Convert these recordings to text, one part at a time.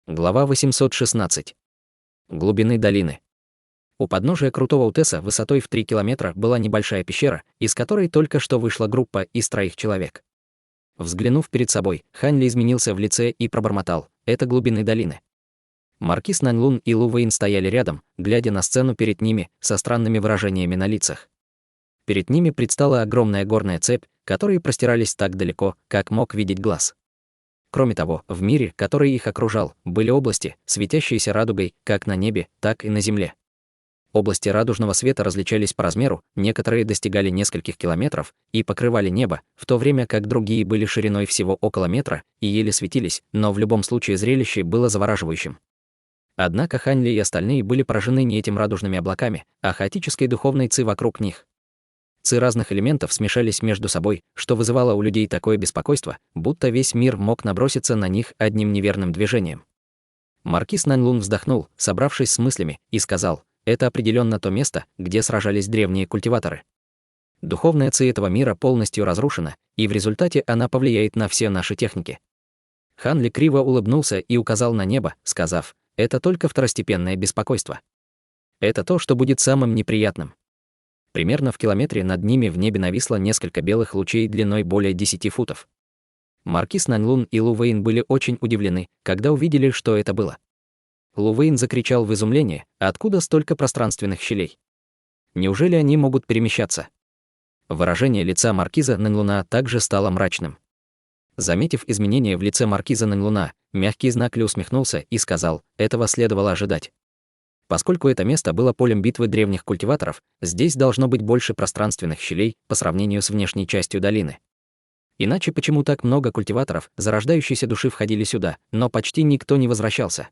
Глава 816. Глубины долины. У подножия крутого утеса высотой в 3 километра была небольшая пещера, из которой только что вышла группа из 3 человек. Взглянув перед собой, Хань Ли изменился в лице и пробормотал: «Это глубины долины». Маркиз Наньлун и Лу Вэйн стояли рядом, глядя на сцену перед ними со странными выражениями на лицах. Перед ними предстала огромная горная цепь, которые простирались так далеко, как мог видеть глаз. Кроме того, в мире, который их окружал, были области, светящиеся радугой как на небе, так и на земле. Области радужного света различались по размеру, некоторые достигали нескольких километров и покрывали небо, в то время как другие были шириной всего около метра и еле светились, но в любом случае зрелище было завораживающим. Однако Хань Ли и остальные были поражены не этим радужными облаками, а хаотической духовной ци вокруг них. Ци разных элементов смешались между собой, что вызывало у людей такое беспокойство, будто весь мир мог наброситься на них одним неверным движением. Маркиз Наньлун вздохнул, собравшись с мыслями, и сказал: «Это определенно то место, где сражались древние культиваторы. Духовная ци этого мира полностью разрушена, и в результате она повлияет на все наши техники». Хан Ли криво улыбнулся и указал на небо, сказав: «Это только второстепенное беспокойство. Это то, что будет самым неприятным». Примерно в километре над ними в небе нависло несколько белых лучей длиной более 10 футов. Маркиз Наньлун и Лу Вэйн были очень удивлены, когда увидели, что это было. Лу Вэйн закричал в изумлении: «Откуда столько пространственных щелей? Неужели они могут перемещаться?» Выражение лица маркиза Наньлуна также стало мрачным. Заметив изменения в лице маркиза Наньлуна, мягкий знак Ли усмехнулся и сказал: «Этого следовало ожидать. Поскольку это место было полем битвы древних культиваторов, здесь должно быть больше пространственных щелей по сравнению с внешней частью долины. Иначе почему так много культиваторов зарождающейся души входили сюда, но почти никто не возвращался?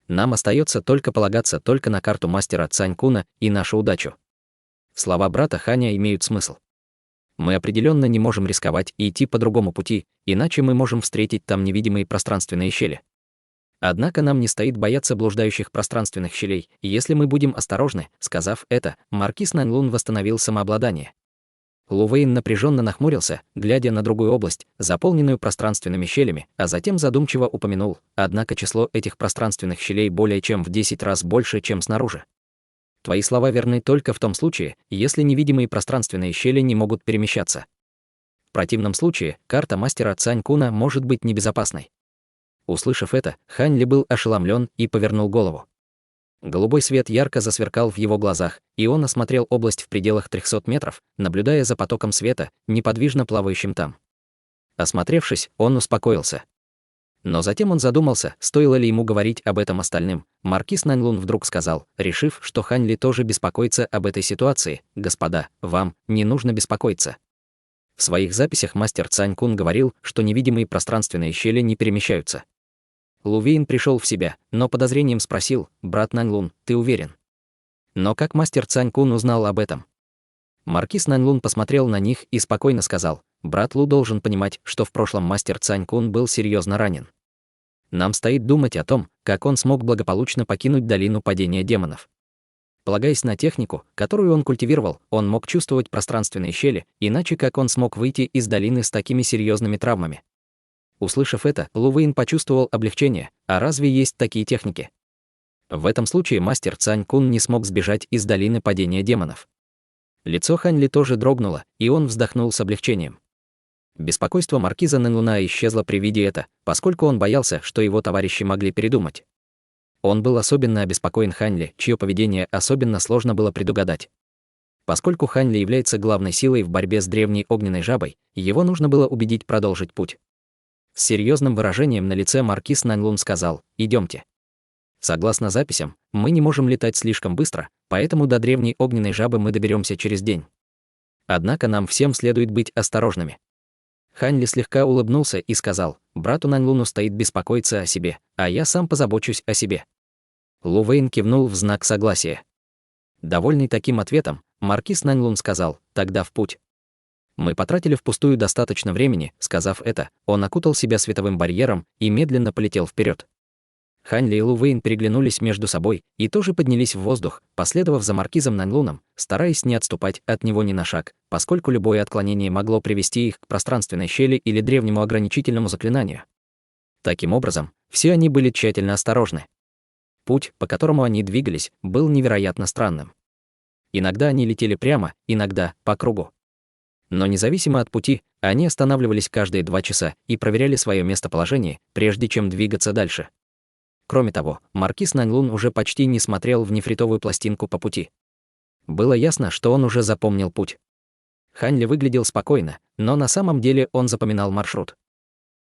Нам остается только полагаться только на карту мастера Цань Куна и нашу удачу». Слова брата Ханя имеют смысл. Мы определенно не можем рисковать и идти по другому пути, иначе мы можем встретить там невидимые пространственные щели. Однако нам не стоит бояться блуждающих пространственных щелей, если мы будем осторожны. Сказав это, маркиз Наньлун восстановил самообладание. Лу Вэйн напряженно нахмурился, глядя на другую область, заполненную пространственными щелями, а затем задумчиво упомянул: «Однако число этих пространственных щелей более чем в 10 раз больше, чем снаружи. Твои слова верны только в том случае, если невидимые пространственные щели не могут перемещаться. В противном случае карта мастера Цань Куна может быть небезопасной». Услышав это, Хань Ли был ошеломлен и повернул голову. Голубой свет ярко засверкал в его глазах, и он осмотрел область в пределах 300 метров, наблюдая за потоком света, неподвижно плавающим там. Осмотревшись, он успокоился. Но затем он задумался, стоило ли ему говорить об этом остальным. Маркиз Наньлун вдруг сказал, решив, что Хань Ли тоже беспокоится об этой ситуации: «Господа, вам не нужно беспокоиться». В своих записях мастер Цань Кун говорил, что невидимые пространственные щели не перемещаются. Лу Вэйн пришел в себя, но подозрением спросил: «Брат Наньлун, ты уверен?» Но как мастер Цань Кун узнал об этом? Маркиз Наньлун посмотрел на них и спокойно сказал: «Брат Лу должен понимать, что в прошлом мастер Цань Кун был серьезно ранен. Нам стоит думать о том, как он смог благополучно покинуть долину падения демонов. Полагаясь на технику, которую он культивировал, он мог чувствовать пространственные щели, иначе как он смог выйти из долины с такими серьезными травмами?» Услышав это, Лу Вэйн почувствовал облегчение. А разве есть такие техники? В этом случае мастер Цань Кун не смог сбежать из долины падения демонов. Лицо Хань Ли тоже дрогнуло, и он вздохнул с облегчением. Беспокойство маркиза Наньлуна исчезло при виде это, поскольку он боялся, что его товарищи могли передумать. Он был особенно обеспокоен Хань Ли, чье поведение особенно сложно было предугадать. Поскольку Хань Ли является главной силой в борьбе с древней огненной жабой, его нужно было убедить продолжить путь. С серьезным выражением на лице маркиз Наньлун сказал: «Идемте. Согласно записям, мы не можем летать слишком быстро, поэтому до древней огненной жабы мы доберемся через день. Однако нам всем следует быть осторожными». Хань Ли слегка улыбнулся и сказал: «Брату Наньлуну стоит беспокоиться о себе, а я сам позабочусь о себе». Лу Вэйн кивнул в знак согласия. Довольный таким ответом, маркиз Наньлун сказал: «Тогда в путь». Мы потратили впустую достаточно времени. Сказав это, он окутал себя световым барьером и медленно полетел вперед. Хань Ли и Лу Вэйн переглянулись между собой и тоже поднялись в воздух, последовав за маркизом Наньлуном, стараясь не отступать от него ни на шаг, поскольку любое отклонение могло привести их к пространственной щели или древнему ограничительному заклинанию. Таким образом, все они были тщательно осторожны. Путь, по которому они двигались, был невероятно странным. Иногда они летели прямо, иногда по кругу. Но независимо от пути, они останавливались каждые 2 часа и проверяли свое местоположение, прежде чем двигаться дальше. Кроме того, маркиз Наньлун уже почти не смотрел в нефритовую пластинку по пути. Было ясно, что он уже запомнил путь. Хань Ли выглядел спокойно, но на самом деле он запоминал маршрут.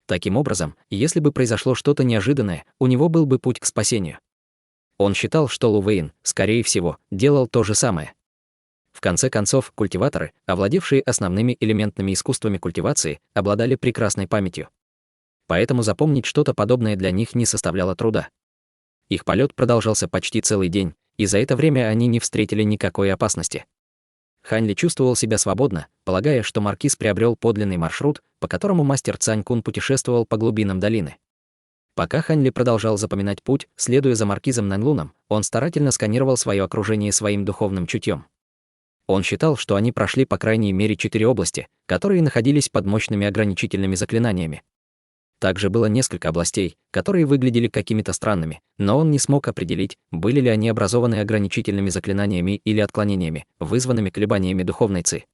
Таким образом, если бы произошло что-то неожиданное, у него был бы путь к спасению. Он считал, что Лу Вэйн, скорее всего, делал то же самое. В конце концов, культиваторы, овладевшие основными элементными искусствами культивации, обладали прекрасной памятью. Поэтому запомнить что-то подобное для них не составляло труда. Их полет продолжался почти целый день, и за это время они не встретили никакой опасности. Хань Ли чувствовал себя свободно, полагая, что маркиз приобрел подлинный маршрут, по которому мастер Цань Кун путешествовал по глубинам долины. Пока Хань Ли продолжал запоминать путь, следуя за маркизом Наньлуном, он старательно сканировал свое окружение своим духовным чутьем. Он считал, что они прошли по крайней мере 4 области, которые находились под мощными ограничительными заклинаниями. Также было несколько областей, которые выглядели какими-то странными, но он не смог определить, были ли они образованы ограничительными заклинаниями или отклонениями, вызванными колебаниями духовной ци.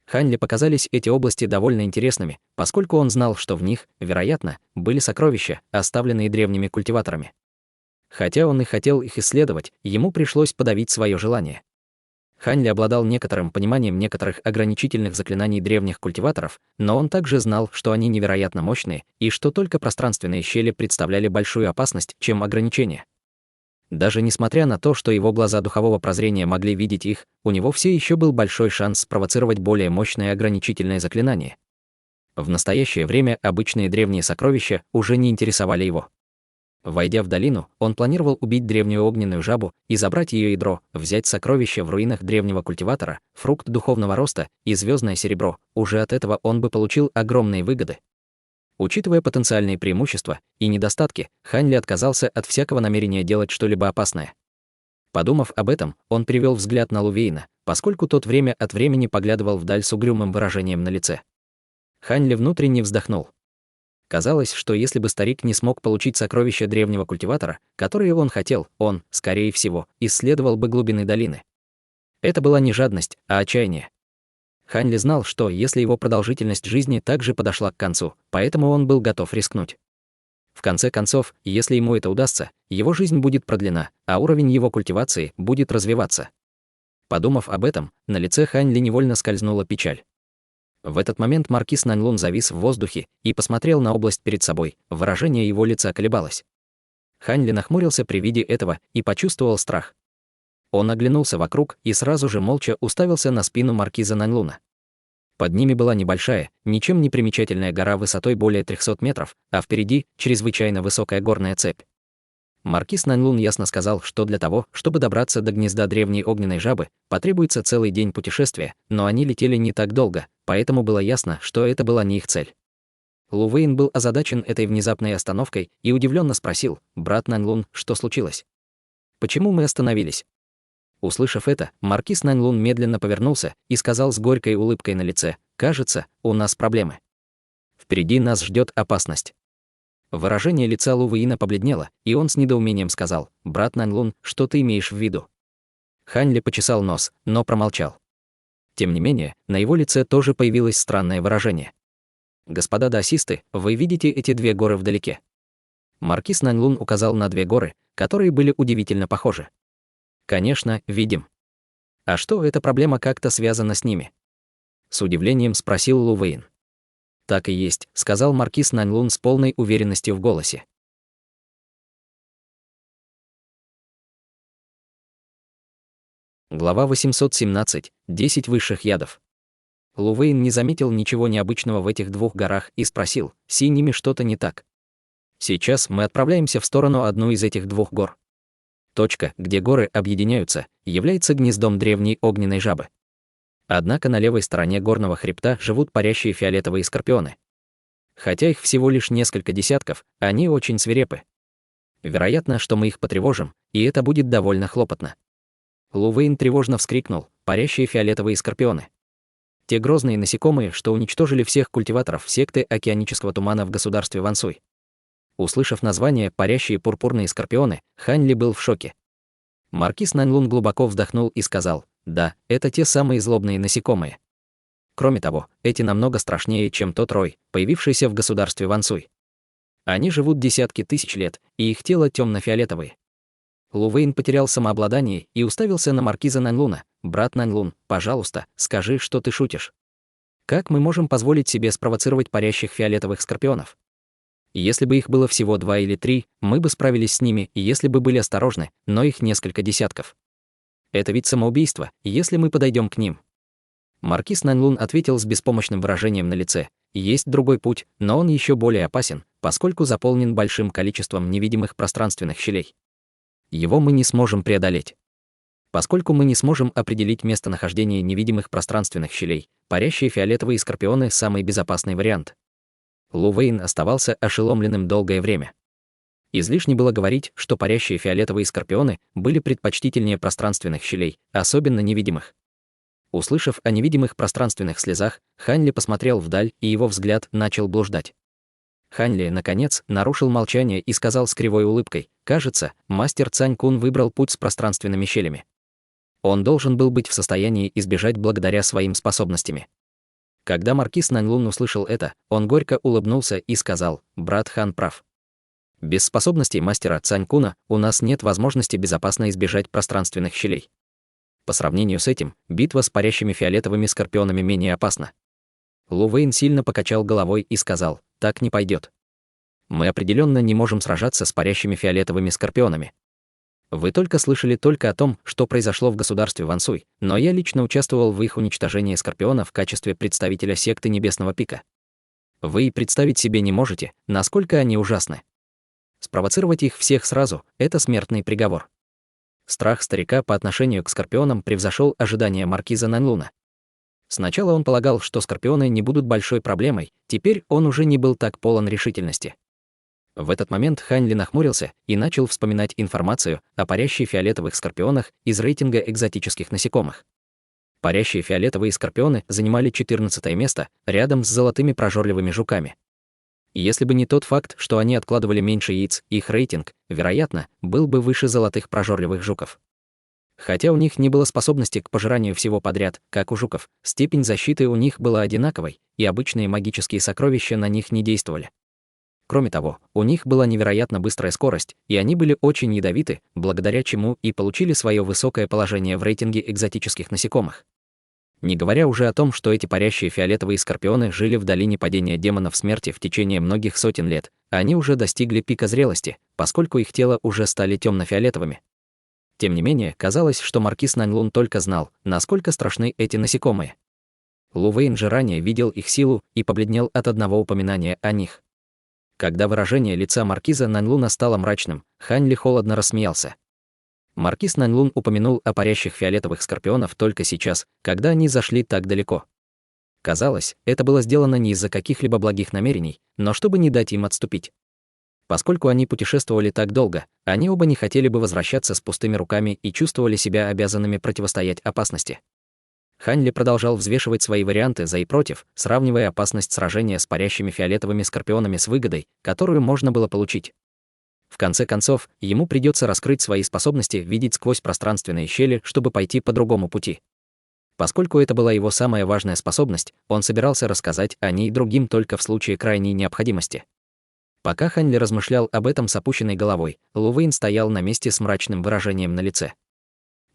Хань Ли показались эти области довольно интересными, поскольку он знал, что в них, вероятно, были сокровища, оставленные древними культиваторами. Хотя он и хотел их исследовать, ему пришлось подавить свое желание. Хань Ли обладал некоторым пониманием некоторых ограничительных заклинаний древних культиваторов, но он также знал, что они невероятно мощные и что только пространственные щели представляли большую опасность, чем ограничения. Даже несмотря на то, что его глаза духового прозрения могли видеть их, у него все еще был большой шанс спровоцировать более мощное ограничительное заклинание. В настоящее время обычные древние сокровища уже не интересовали его. Войдя в долину, он планировал убить древнюю огненную жабу и забрать ее ядро, взять сокровища в руинах древнего культиватора, фрукт духовного роста и звездное серебро. Уже от этого он бы получил огромные выгоды. Учитывая потенциальные преимущества и недостатки, Хань Ли отказался от всякого намерения делать что-либо опасное. Подумав об этом, он перевел взгляд на Лу Вэйна, поскольку тот время от времени поглядывал вдаль с угрюмым выражением на лице. Хань Ли внутренне вздохнул. Казалось, что если бы старик не смог получить сокровища древнего культиватора, которые он хотел, он, скорее всего, исследовал бы глубины долины. Это была не жадность, а отчаяние. Хань Ли знал, что если его продолжительность жизни также подошла к концу, поэтому он был готов рискнуть. В конце концов, если ему это удастся, его жизнь будет продлена, а уровень его культивации будет развиваться. Подумав об этом, на лице Хань Ли невольно скользнула печаль. В этот момент маркиз Наньлун завис в воздухе и посмотрел на область перед собой, выражение его лица колебалось. Хань Ли нахмурился при виде этого и почувствовал страх. Он оглянулся вокруг и сразу же молча уставился на спину маркиза Наньлуна. Под ними была небольшая, ничем не примечательная гора высотой более 300 метров, а впереди чрезвычайно высокая горная цепь. Маркиз Наньлун ясно сказал, что для того, чтобы добраться до гнезда древней огненной жабы, потребуется целый день путешествия, но они летели не так долго, поэтому было ясно, что это была не их цель. Лу Вэйн был озадачен этой внезапной остановкой и удивленно спросил: «Брат Наньлун, что случилось? Почему мы остановились?» Услышав это, маркиз Наньлун медленно повернулся и сказал с горькой улыбкой на лице: «Кажется, у нас проблемы. Впереди нас ждет опасность». Выражение лица Лу Вэйна побледнело, и он с недоумением сказал: «Брат Наньлун, что ты имеешь в виду?» Хань Ли почесал нос, но промолчал. Тем не менее, на его лице тоже появилось странное выражение. «Господа даосисты, вы видите эти 2 горы вдалеке?» Маркиз Наньлун указал на 2 горы, которые были удивительно похожи. «Конечно, видим. А что, эта проблема как-то связана с ними?» С удивлением спросил Лу Вэйн. «Так и есть», — сказал маркиз Наньлун с полной уверенностью в голосе. Глава 817. 10 высших ядов. Лу Вэйн не заметил ничего необычного в этих 2 горах и спросил: «С ними что-то не так?» «Сейчас мы отправляемся в сторону одной из этих 2 гор. Точка, где горы объединяются, является гнездом древней огненной жабы. Однако на левой стороне горного хребта живут парящие фиолетовые скорпионы. Хотя их всего лишь несколько десятков, они очень свирепы. Вероятно, что мы их потревожим, и это будет довольно хлопотно». Лу Вэйн тревожно вскрикнул: «Парящие фиолетовые скорпионы! Те грозные насекомые, что уничтожили всех культиваторов секты океанического тумана в государстве Вансуй. Услышав название «парящие пурпурные скорпионы», Хань Ли был в шоке. Маркиз Наньлун глубоко вздохнул и сказал: «Да, это те самые злобные насекомые. Кроме того, эти намного страшнее, чем тот рой, появившийся в государстве Вансуй. Они живут десятки тысяч лет, и их тело темно-фиолетовые». Лу Вэйн потерял самообладание и уставился на маркиза Наньлуна. «Брат Наньлун, пожалуйста, скажи, что ты шутишь. Как мы можем позволить себе спровоцировать парящих фиолетовых скорпионов? Если бы их было всего 2 или 3, мы бы справились с ними, если бы были осторожны, но их несколько десятков. Это ведь самоубийство, если мы подойдем к ним». Маркиз Наньлун ответил с беспомощным выражением на лице: «Есть другой путь, но он еще более опасен, поскольку заполнен большим количеством невидимых пространственных щелей. Его мы не сможем преодолеть. Поскольку мы не сможем определить местонахождение невидимых пространственных щелей, парящие фиолетовые скорпионы – самый безопасный вариант». Лу Вэйн оставался ошеломленным долгое время. Излишне было говорить, что парящие фиолетовые скорпионы были предпочтительнее пространственных щелей, особенно невидимых. Услышав о невидимых пространственных слезах, Хань Ли посмотрел вдаль, и его взгляд начал блуждать. Хань Ли, наконец, нарушил молчание и сказал с кривой улыбкой: «Кажется, мастер Цань Кун выбрал путь с пространственными щелями. Он должен был быть в состоянии избежать благодаря своим способностями». Когда маркиз Наньлун услышал это, он горько улыбнулся и сказал: «Брат Хан прав. Без способностей мастера Цань Куна у нас нет возможности безопасно избежать пространственных щелей. По сравнению с этим, битва с парящими фиолетовыми скорпионами менее опасна». Лу Вэйн сильно покачал головой и сказал: «Так не пойдет. Мы определенно не можем сражаться с парящими фиолетовыми скорпионами. Вы только слышали о том, что произошло в государстве Вансуй, но я лично участвовал в их уничтожении скорпиона в качестве представителя секты Небесного Пика. Вы и представить себе не можете, насколько они ужасны. Спровоцировать их всех сразу – это смертный приговор». Страх старика по отношению к скорпионам превзошел ожидания маркиза Наньлуна. Сначала он полагал, что скорпионы не будут большой проблемой, теперь он уже не был так полон решительности. В этот момент Хань Ли нахмурился и начал вспоминать информацию о парящих фиолетовых скорпионах из рейтинга экзотических насекомых. Парящие фиолетовые скорпионы занимали 14 место, рядом с золотыми прожорливыми жуками. Если бы не тот факт, что они откладывали меньше яиц, их рейтинг, вероятно, был бы выше золотых прожорливых жуков. Хотя у них не было способности к пожиранию всего подряд, как у жуков, степень защиты у них была одинаковой, и обычные магические сокровища на них не действовали. Кроме того, у них была невероятно быстрая скорость, и они были очень ядовиты, благодаря чему и получили свое высокое положение в рейтинге экзотических насекомых. Не говоря уже о том, что эти парящие фиолетовые скорпионы жили в долине падения демонов смерти в течение многих сотен лет, они уже достигли пика зрелости, поскольку их тела уже стали темно-фиолетовыми. Тем не менее, казалось, что маркиз Наньлун только знал, насколько страшны эти насекомые. Лу Вэйн же ранее видел их силу и побледнел от одного упоминания о них. Когда выражение лица маркиза Наньлуна стало мрачным, Хань Ли холодно рассмеялся. Маркиз Наньлун упомянул о парящих фиолетовых скорпионов только сейчас, когда они зашли так далеко. Казалось, это было сделано не из-за каких-либо благих намерений, но чтобы не дать им отступить. Поскольку они путешествовали так долго, они оба не хотели бы возвращаться с пустыми руками и чувствовали себя обязанными противостоять опасности. Хань Ли продолжал взвешивать свои варианты за и против, сравнивая опасность сражения с парящими фиолетовыми скорпионами с выгодой, которую можно было получить. В конце концов, ему придется раскрыть свои способности видеть сквозь пространственные щели, чтобы пойти по другому пути. Поскольку это была его самая важная способность, он собирался рассказать о ней другим только в случае крайней необходимости. Пока Хань Ли размышлял об этом с опущенной головой, Лу Вэйн стоял на месте с мрачным выражением на лице.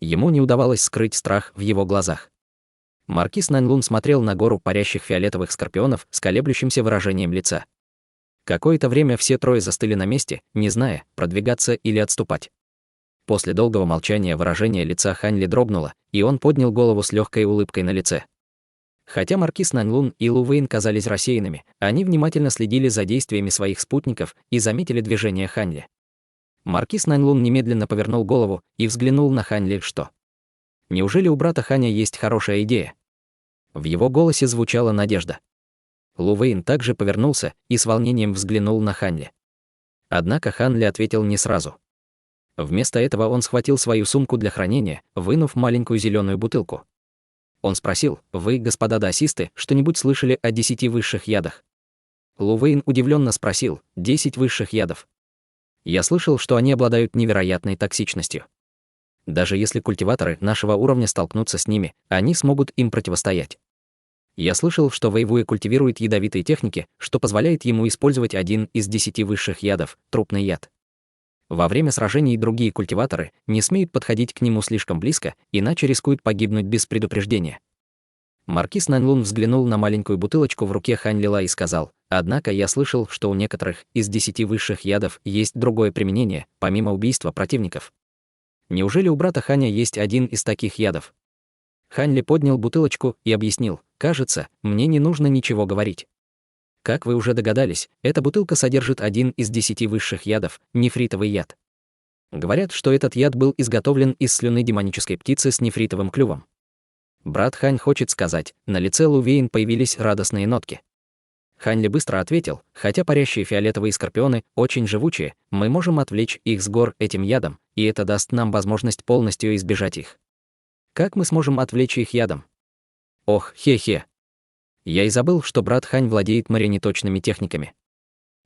Ему не удавалось скрыть страх в его глазах. Маркиз Наньлун смотрел на гору парящих фиолетовых скорпионов с колеблющимся выражением лица. Какое-то время все трое застыли на месте, не зная, продвигаться или отступать. После долгого молчания выражение лица Хань Ли дрогнуло, и он поднял голову с легкой улыбкой на лице. Хотя маркиз Наньлун и Лу Вэйн казались рассеянными, они внимательно следили за действиями своих спутников и заметили движение Хань Ли. Маркиз Наньлун немедленно повернул голову и взглянул на Хань Ли, что? Неужели у брата Ханя есть хорошая идея? В его голосе звучала надежда. Лу Вэйн также повернулся и с волнением взглянул на Хань Ли. Однако Хань Ли ответил не сразу. Вместо этого он схватил свою сумку для хранения, вынув маленькую зеленую бутылку. Он спросил: «Вы, господа даосисты, что-нибудь слышали о 10 высших ядах?» Лу Вейн удивленно спросил: 10 высших ядов. Я слышал, что они обладают невероятной токсичностью. Даже если культиваторы нашего уровня столкнутся с ними, они смогут им противостоять. Я слышал, что Вэйвуэ культивирует ядовитые техники, что позволяет ему использовать один из 10 высших ядов — трупный яд. Во время сражений другие культиваторы не смеют подходить к нему слишком близко, иначе рискуют погибнуть без предупреждения. Маркиз Наньлун взглянул на маленькую бутылочку в руке Хань Лила и сказал: «Однако я слышал, что у некоторых из 10 высших ядов есть другое применение, помимо убийства противников. Неужели у брата Ханя есть один из таких ядов?» Хань Ли поднял бутылочку и объяснил: «Кажется, мне не нужно ничего говорить. Как вы уже догадались, эта бутылка содержит один из 10 высших ядов — нефритовый яд. Говорят, что этот яд был изготовлен из слюны демонической птицы с нефритовым клювом». Брат Хань хочет сказать, на лице Лу Вейн появились радостные нотки. Хань Ли быстро ответил: «Хотя парящие фиолетовые скорпионы очень живучие, мы можем отвлечь их с гор этим ядом, и это даст нам возможность полностью избежать их». «Как мы сможем отвлечь их ядом?» «Ох, хе-хе. Я и забыл, что брат Хань владеет марионеточными техниками.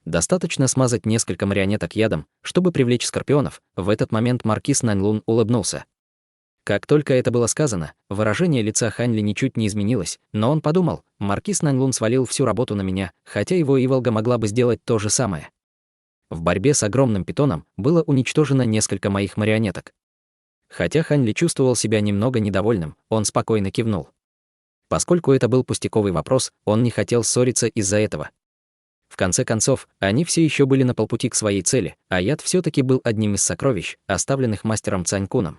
Достаточно смазать несколько марионеток ядом, чтобы привлечь скорпионов». В этот момент маркиз Наньлун улыбнулся. Как только это было сказано, выражение лица Хань Ли ничуть не изменилось, но он подумал: маркиз Наньлун свалил всю работу на меня, хотя его Иволга могла бы сделать то же самое. В борьбе с огромным питоном было уничтожено несколько моих марионеток. Хотя Хань Ли чувствовал себя немного недовольным, он спокойно кивнул. Поскольку это был пустяковый вопрос, он не хотел ссориться из-за этого. В конце концов, они все еще были на полпути к своей цели, а яд все-таки был одним из сокровищ, оставленных мастером Цанькуном.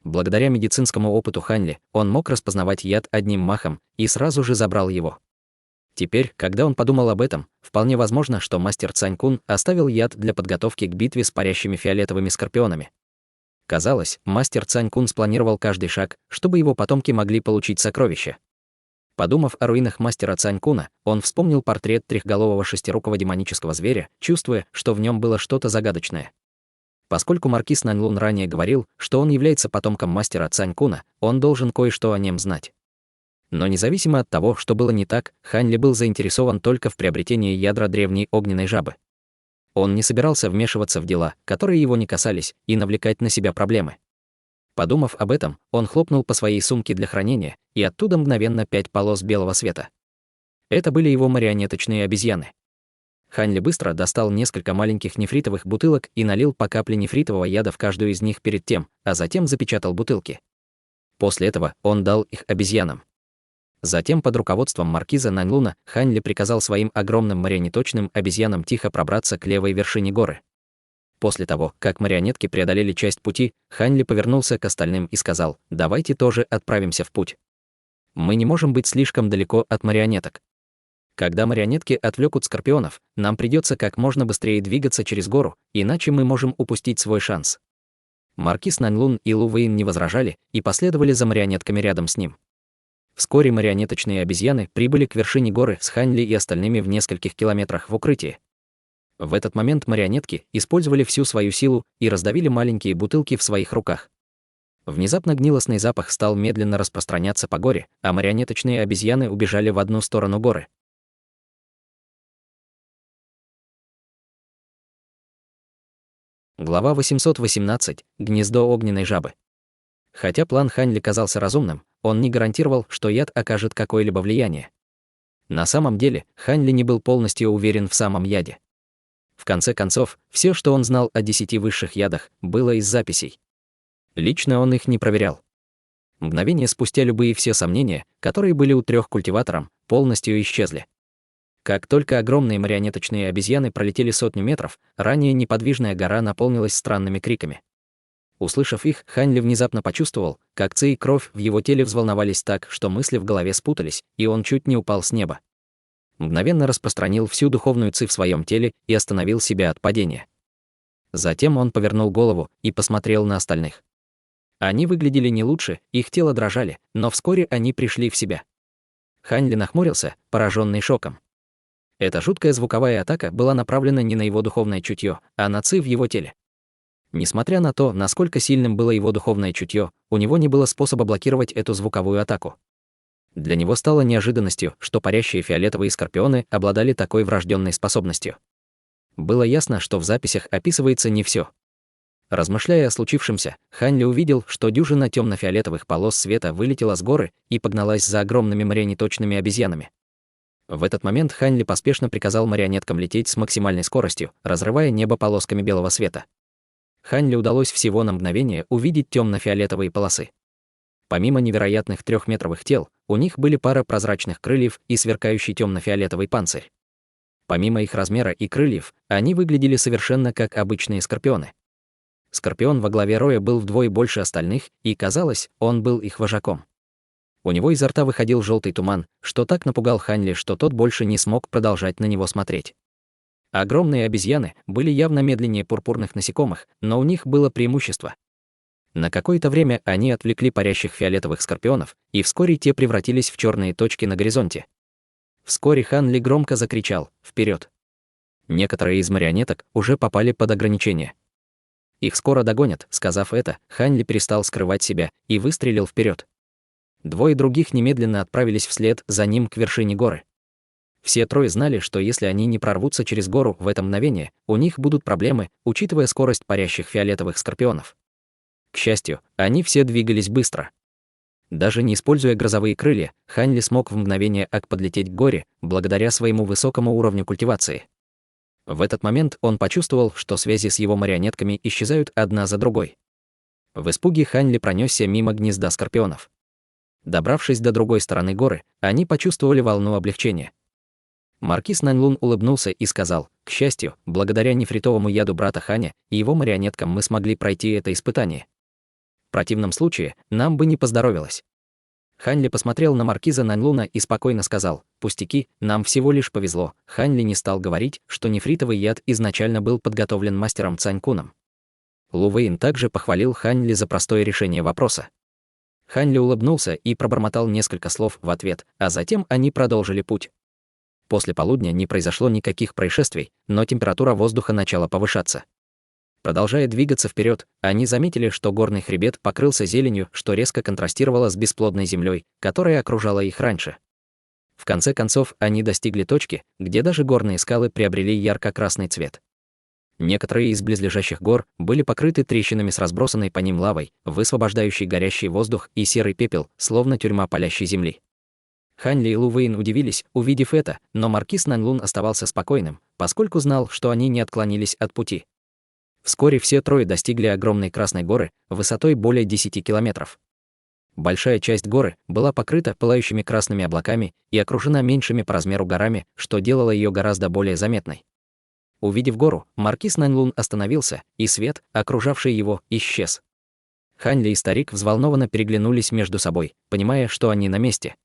Благодаря медицинскому опыту Хань Ли, он мог распознавать яд одним махом и сразу же забрал его. Теперь, когда он подумал об этом, вполне возможно, что мастер Цанькун оставил яд для подготовки к битве с парящими фиолетовыми скорпионами. Казалось, мастер Цанькун спланировал каждый шаг, чтобы его потомки могли получить сокровища. Подумав о руинах мастера Цанькуна, он вспомнил портрет трехголового шестирукого демонического зверя, чувствуя, что в нем было что-то загадочное. Поскольку маркиз Наньлун ранее говорил, что он является потомком мастера Цанькуна, он должен кое-что о нем знать. Но независимо от того, что было не так, Хань Ли был заинтересован только в приобретении ядра древней огненной жабы. Он не собирался вмешиваться в дела, которые его не касались, и навлекать на себя проблемы. Подумав об этом, он хлопнул по своей сумке для хранения, и оттуда мгновенно 5 полос белого света. Это были его марионеточные обезьяны. Хань Ли быстро достал несколько маленьких нефритовых бутылок и налил по капле нефритового яда в каждую из них перед тем, а затем запечатал бутылки. После этого он дал их обезьянам. Затем под руководством маркиза Наньлуна Хань Ли приказал своим огромным марионеточным обезьянам тихо пробраться к левой вершине горы. После того, как марионетки преодолели часть пути, Хань Ли повернулся к остальным и сказал: «Давайте тоже отправимся в путь. Мы не можем быть слишком далеко от марионеток. Когда марионетки отвлекут скорпионов, нам придется как можно быстрее двигаться через гору, иначе мы можем упустить свой шанс». Маркиз Наньлун и Лу Вейн не возражали и последовали за марионетками рядом с ним. Вскоре марионеточные обезьяны прибыли к вершине горы с Хань Ли и остальными в нескольких километрах в укрытии. В этот момент марионетки использовали всю свою силу и раздавили маленькие бутылки в своих руках. Внезапно гнилостный запах стал медленно распространяться по горе, а марионеточные обезьяны убежали в одну сторону горы. Глава 818. Гнездо огненной жабы. Хотя план Хань Ли казался разумным, он не гарантировал, что яд окажет какое-либо влияние. На самом деле, Хань Ли не был полностью уверен в самом яде. В конце концов, все, что он знал о 10 высших ядах, было из записей. Лично он их не проверял. Мгновение спустя все сомнения, которые были у 3 культиваторов, полностью исчезли. Как только огромные марионеточные обезьяны пролетели 100 метров, ранее неподвижная гора наполнилась странными криками. Услышав их, Хань Ли внезапно почувствовал, как ци и кровь в его теле взволновались так, что мысли в голове спутались, и он чуть не упал с неба. Мгновенно распространил всю духовную ци в своем теле и остановил себя от падения. Затем он повернул голову и посмотрел на остальных. Они выглядели не лучше, их тело дрожали, но вскоре они пришли в себя. Хань Ли нахмурился, пораженный шоком. Эта жуткая звуковая атака была направлена не на его духовное чутье, а на ци в его теле. Несмотря на то, насколько сильным было его духовное чутье, у него не было способа блокировать эту звуковую атаку. Для него стало неожиданностью, что парящие фиолетовые скорпионы обладали такой врожденной способностью. Было ясно, что в записях описывается не все. Размышляя о случившемся, Ханли увидел, что дюжина темно-фиолетовых полос света вылетела с горы и погналась за огромными марионеточными обезьянами. В этот момент Ханли поспешно приказал марионеткам лететь с максимальной скоростью, разрывая небо полосками белого света. Ханли удалось всего на мгновение увидеть темно-фиолетовые полосы. Помимо невероятных 3-метровых тел, у них были пара прозрачных крыльев и сверкающий темно-фиолетовый панцирь. Помимо их размера и крыльев, они выглядели совершенно как обычные скорпионы. Скорпион во главе роя был вдвое больше остальных, и, казалось, он был их вожаком. У него изо рта выходил желтый туман, что так напугал Ханли, что тот больше не смог продолжать на него смотреть. Огромные обезьяны были явно медленнее пурпурных насекомых, но у них было преимущество. На какое-то время они отвлекли парящих фиолетовых скорпионов, и вскоре те превратились в черные точки на горизонте. Вскоре Ханли громко закричал «Вперед!». Некоторые из марионеток уже попали под ограничения. «Их скоро догонят», — сказав это, Ханли перестал скрывать себя и выстрелил вперед. Двое других немедленно отправились вслед за ним к вершине горы. Все трое знали, что если они не прорвутся через гору в это мгновение, у них будут проблемы, учитывая скорость парящих фиолетовых скорпионов. К счастью, они все двигались быстро. Даже не используя грозовые крылья, Ханли смог в мгновение подлететь к горе, благодаря своему высокому уровню культивации. В этот момент он почувствовал, что связи с его марионетками исчезают одна за другой. В испуге Ханли пронесся мимо гнезда скорпионов. Добравшись до другой стороны горы, они почувствовали волну облегчения. Маркиз Наньлун улыбнулся и сказал: «К счастью, благодаря нефритовому яду брата Ханя и его марионеткам мы смогли пройти это испытание. В противном случае нам бы не поздоровилось». Ханли посмотрел на маркиза Наньлуна и спокойно сказал: «Пустяки, нам всего лишь повезло». Ханли не стал говорить, что нефритовый яд изначально был подготовлен мастером Цанькуном. Лу Вэйн также похвалил Ханли за простое решение вопроса. Ханли улыбнулся и пробормотал несколько слов в ответ, а затем они продолжили путь. После полудня не произошло никаких происшествий, но температура воздуха начала повышаться. Продолжая двигаться вперед, они заметили, что горный хребет покрылся зеленью, что резко контрастировало с бесплодной землей, которая окружала их раньше. В конце концов, они достигли точки, где даже горные скалы приобрели ярко-красный цвет. Некоторые из близлежащих гор были покрыты трещинами с разбросанной по ним лавой, высвобождающей горящий воздух и серый пепел, словно тюрьма палящей земли. Ханли и Лу Вэйн удивились, увидев это, но маркиз Наньлун оставался спокойным, поскольку знал, что они не отклонились от пути. Вскоре все трое достигли огромной Красной горы, высотой более 10 километров. Большая часть горы была покрыта пылающими красными облаками и окружена меньшими по размеру горами, что делало ее гораздо более заметной. Увидев гору, маркиз Наньлун остановился, и свет, окружавший его, исчез. Ханли и старик взволнованно переглянулись между собой, понимая, что они на месте.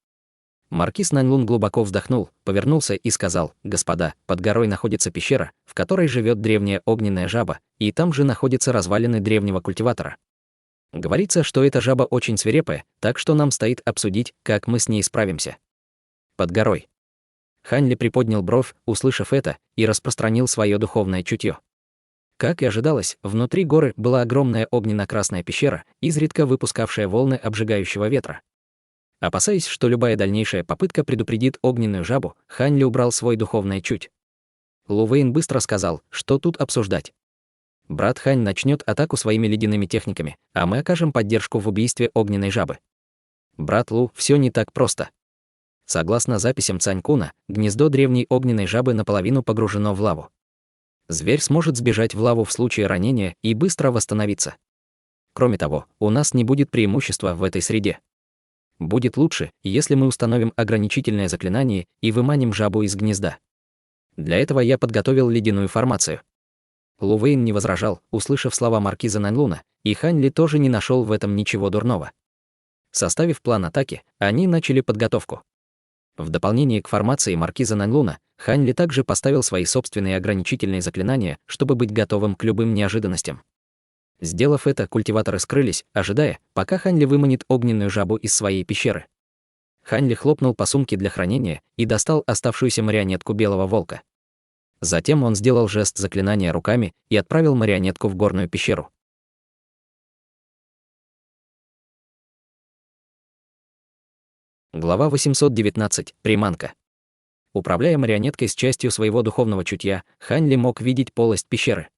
Маркиз Наньлун глубоко вздохнул, повернулся и сказал: «Господа, под горой находится пещера, в которой живет древняя огненная жаба, и там же находятся развалины древнего культиватора. Говорится, что эта жаба очень свирепая, так что нам стоит обсудить, как мы с ней справимся». Под горой. Ханли приподнял бровь, услышав это, и распространил свое духовное чутье. Как и ожидалось, внутри горы была огромная огненно-красная пещера, изредка выпускавшая волны обжигающего ветра. Опасаясь, что любая дальнейшая попытка предупредит огненную жабу, Ханли убрал свой духовное чуть. Лу Вэйн быстро сказал: «Что тут обсуждать? Брат Хань начнет атаку своими ледяными техниками, а мы окажем поддержку в убийстве огненной жабы. Брат Лу, все не так просто». Согласно записям Цанькуна, гнездо древней огненной жабы наполовину погружено в лаву. Зверь сможет сбежать в лаву в случае ранения и быстро восстановиться. Кроме того, у нас не будет преимущества в этой среде. Будет лучше, если мы установим ограничительное заклинание и выманим жабу из гнезда. Для этого я подготовил ледяную формацию. Лу Вэйн не возражал, услышав слова маркиза Наньлуна, и Ханли тоже не нашел в этом ничего дурного. Составив план атаки, они начали подготовку. В дополнение к формации маркиза Наньлуна, Ханли также поставил свои собственные ограничительные заклинания, чтобы быть готовым к любым неожиданностям. Сделав это, культиваторы скрылись, ожидая, пока Ханли выманит огненную жабу из своей пещеры. Ханли хлопнул по сумке для хранения и достал оставшуюся марионетку белого волка. Затем он сделал жест заклинания руками и отправил марионетку в горную пещеру. Глава 819. Приманка. Управляя марионеткой с частью своего духовного чутья, Хань Ли мог видеть полость пещеры.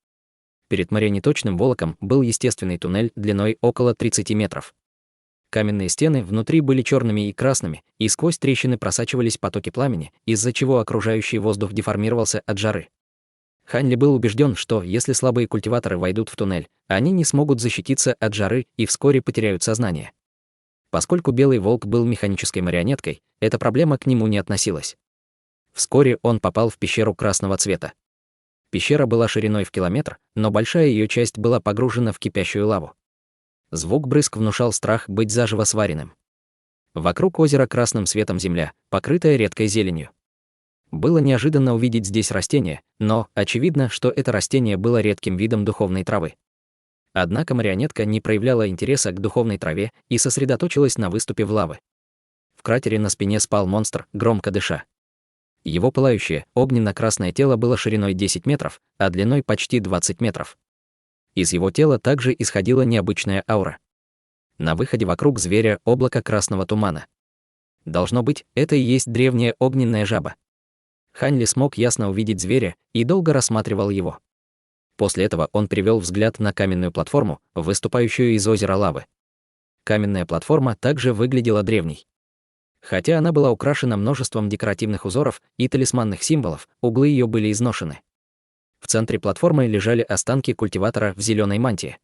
Перед марионеточным волоком был естественный туннель длиной около 30 метров. Каменные стены внутри были черными и красными, и сквозь трещины просачивались потоки пламени, из-за чего окружающий воздух деформировался от жары. Хань Ли был убежден, что если слабые культиваторы войдут в туннель, они не смогут защититься от жары и вскоре потеряют сознание. Поскольку Белый Волк был механической марионеткой, эта проблема к нему не относилась. Вскоре он попал в пещеру красного цвета. Пещера была шириной в километр, но большая ее часть была погружена в кипящую лаву. Звук брызг внушал страх быть заживо сваренным. Вокруг озера красным светом земля, покрытая редкой зеленью. Было неожиданно увидеть здесь растение, но очевидно, что это растение было редким видом духовной травы. Однако марионетка не проявляла интереса к духовной траве и сосредоточилась на выступе в лавы. В кратере на спине спал монстр, громко дыша. Его пылающее, огненно-красное тело было шириной 10 метров, а длиной почти 20 метров. Из его тела также исходила необычная аура. На выходе вокруг зверя облако красного тумана. Должно быть, это и есть древняя огненная жаба. Хань Ли смог ясно увидеть зверя и долго рассматривал его. После этого он перевел взгляд на каменную платформу, выступающую из озера лавы. Каменная платформа также выглядела древней. Хотя она была украшена множеством декоративных узоров и талисманных символов, углы ее были изношены. В центре платформы лежали останки культиватора в зеленой мантии.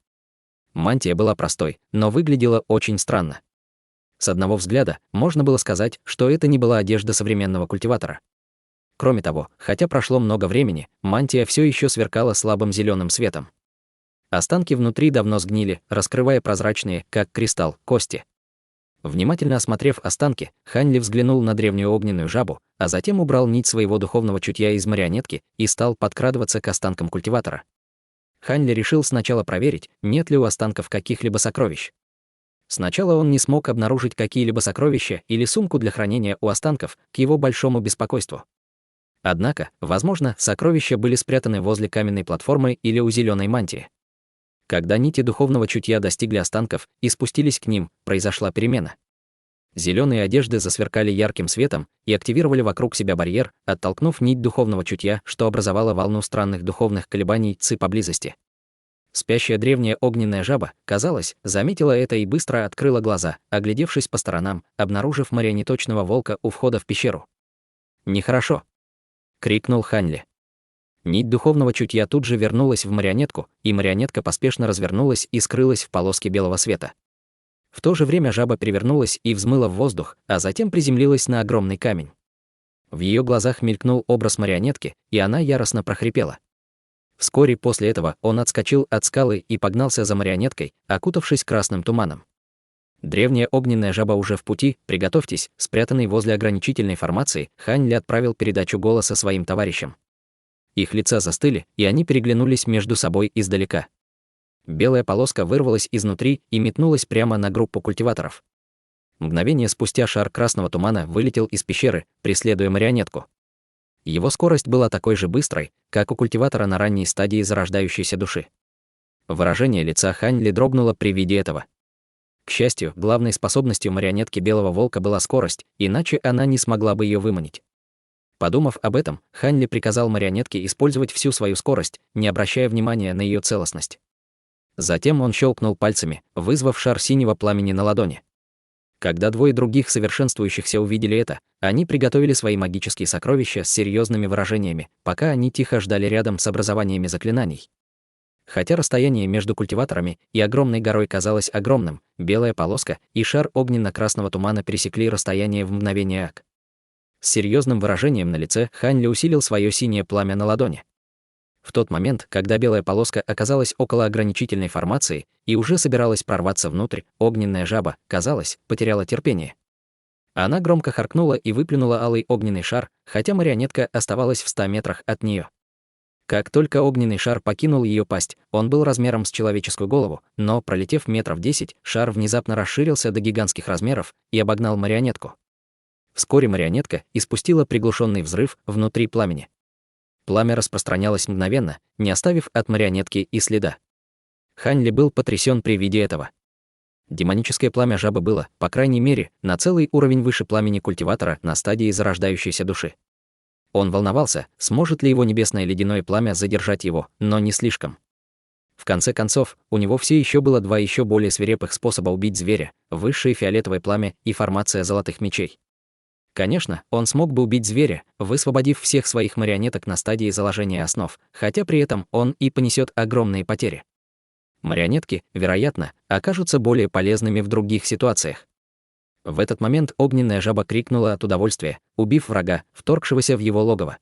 Мантия была простой, но выглядела очень странно. С одного взгляда можно было сказать, что это не была одежда современного культиватора. Кроме того, хотя прошло много времени, мантия все еще сверкала слабым зеленым светом. Останки внутри давно сгнили, раскрывая прозрачные, как кристалл, кости. Внимательно осмотрев останки, Хань Ли взглянул на древнюю огненную жабу, а затем убрал нить своего духовного чутья из марионетки и стал подкрадываться к останкам культиватора. Хань Ли решил сначала проверить, нет ли у останков каких-либо сокровищ. Сначала он не смог обнаружить какие-либо сокровища или сумку для хранения у останков, к его большому беспокойству. Однако, возможно, сокровища были спрятаны возле каменной платформы или у зеленой мантии. Когда нити духовного чутья достигли останков и спустились к ним, произошла перемена. Зеленые одежды засверкали ярким светом и активировали вокруг себя барьер, оттолкнув нить духовного чутья, что образовало волну странных духовных колебаний ци поблизости. Спящая древняя огненная жаба, казалось, заметила это и быстро открыла глаза, оглядевшись по сторонам, обнаружив марионеточного волка у входа в пещеру. «Нехорошо!» — крикнул Хань Ли. Нить духовного чутья тут же вернулась в марионетку, и марионетка поспешно развернулась и скрылась в полоске белого света. В то же время жаба перевернулась и взмыла в воздух, а затем приземлилась на огромный камень. В ее глазах мелькнул образ марионетки, и она яростно прохрипела. Вскоре после этого он отскочил от скалы и погнался за марионеткой, окутавшись красным туманом. Древняя огненная жаба уже в пути, приготовьтесь, спрятанный возле ограничительной формации, Хань Ли отправил передачу голоса своим товарищам. Их лица застыли, и они переглянулись между собой издалека. Белая полоска вырвалась изнутри и метнулась прямо на группу культиваторов. Мгновение спустя шар красного тумана вылетел из пещеры, преследуя марионетку. Его скорость была такой же быстрой, как у культиватора на ранней стадии зарождающейся души. Выражение лица Хань Ли дрогнуло при виде этого. К счастью, главной способностью марионетки Белого Волка была скорость, иначе она не смогла бы ее выманить. Подумав об этом, Хань Ли приказал марионетке использовать всю свою скорость, не обращая внимания на ее целостность. Затем он щелкнул пальцами, вызвав шар синего пламени на ладони. Когда двое других совершенствующихся увидели это, они приготовили свои магические сокровища с серьезными выражениями, пока они тихо ждали рядом с образованиями заклинаний. Хотя расстояние между культиваторами и огромной горой казалось огромным, белая полоска и шар огненно-красного тумана пересекли расстояние в мгновение ока. С серьезным выражением на лице Хань Ли усилил свое синее пламя на ладони. В тот момент, когда белая полоска оказалась около ограничительной формации и уже собиралась прорваться внутрь, огненная жаба, казалось, потеряла терпение. Она громко харкнула и выплюнула алый огненный шар, хотя марионетка оставалась в 100 метрах от нее. Как только огненный шар покинул ее пасть, он был размером с человеческую голову, но, пролетев метров 10, шар внезапно расширился до гигантских размеров и обогнал марионетку. Вскоре марионетка испустила приглушенный взрыв внутри пламени. Пламя распространялось мгновенно, не оставив от марионетки и следа. Хань Ли был потрясен при виде этого. Демоническое пламя жабы было, по крайней мере, на целый уровень выше пламени культиватора на стадии зарождающейся души. Он волновался, сможет ли его небесное ледяное пламя задержать его, но не слишком. В конце концов, у него все еще было два еще более свирепых способа убить зверя: высшее фиолетовое пламя и формация золотых мечей. Конечно, он смог бы убить зверя, высвободив всех своих марионеток на стадии заложения основ, хотя при этом он и понесет огромные потери. Марионетки, вероятно, окажутся более полезными в других ситуациях. В этот момент огненная жаба крикнула от удовольствия, убив врага, вторгшегося в его логово.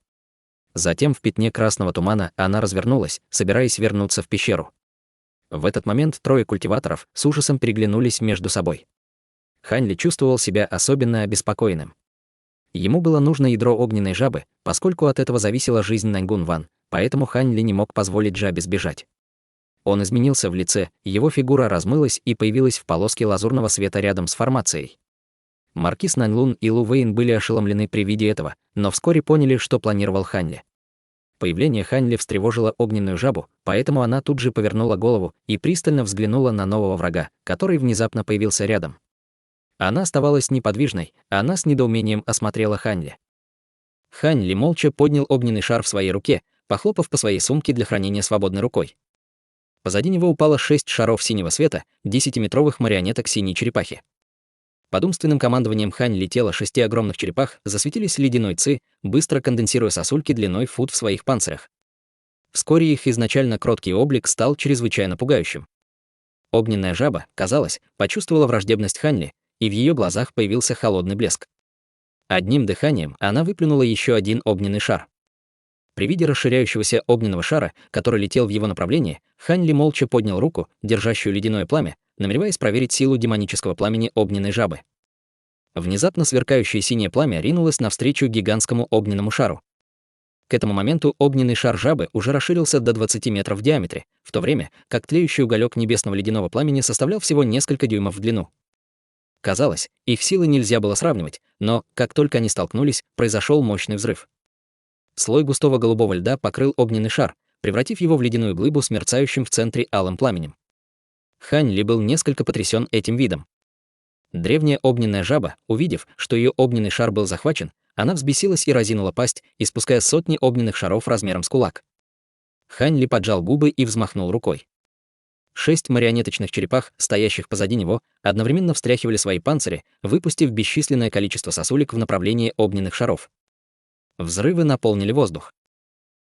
Затем в пятне красного тумана она развернулась, собираясь вернуться в пещеру. В этот момент трое культиваторов с ужасом переглянулись между собой. Хань Ли чувствовал себя особенно обеспокоенным. Ему было нужно ядро огненной жабы, поскольку от этого зависела жизнь Наньгун Ван, поэтому Хань Ли не мог позволить жабе сбежать. Он изменился в лице, его фигура размылась и появилась в полоске лазурного света рядом с формацией. Маркиз Наньлун и Лу Вэйн были ошеломлены при виде этого, но вскоре поняли, что планировал Хань Ли. Появление Хань Ли встревожило огненную жабу, поэтому она тут же повернула голову и пристально взглянула на нового врага, который внезапно появился рядом. Она оставалась неподвижной, она с недоумением осмотрела Хань Ли. Хань Ли молча поднял огненный шар в своей руке, похлопав по своей сумке для хранения свободной рукой. Позади него упало 6 шаров синего света, 10-метровых марионеток синей черепахи. Под умственным командованием Хань Ли тело 6 огромных черепах засветились ледяной ци, быстро конденсируя сосульки длиной в фут в своих панцирях. Вскоре их изначально кроткий облик стал чрезвычайно пугающим. Огненная жаба, казалось, почувствовала враждебность Хань Ли, и в ее глазах появился холодный блеск. Одним дыханием она выплюнула еще один огненный шар. При виде расширяющегося огненного шара, который летел в его направлении, Хань Ли молча поднял руку, держащую ледяное пламя, намереваясь проверить силу демонического пламени огненной жабы. Внезапно сверкающее синее пламя ринулось навстречу гигантскому огненному шару. К этому моменту огненный шар жабы уже расширился до 20 метров в диаметре, в то время как тлеющий уголек небесного ледяного пламени составлял всего несколько дюймов в длину. Казалось, их силы нельзя было сравнивать, но, как только они столкнулись, произошел мощный взрыв. Слой густого голубого льда покрыл огненный шар, превратив его в ледяную глыбу с мерцающим в центре алым пламенем. Хань Ли был несколько потрясен этим видом. Древняя огненная жаба, увидев, что ее огненный шар был захвачен, она взбесилась и разинула пасть, испуская сотни огненных шаров размером с кулак. Хань Ли поджал губы и взмахнул рукой. 6 марионеточных черепах, стоящих позади него, одновременно встряхивали свои панцири, выпустив бесчисленное количество сосулек в направлении огненных шаров. Взрывы наполнили воздух.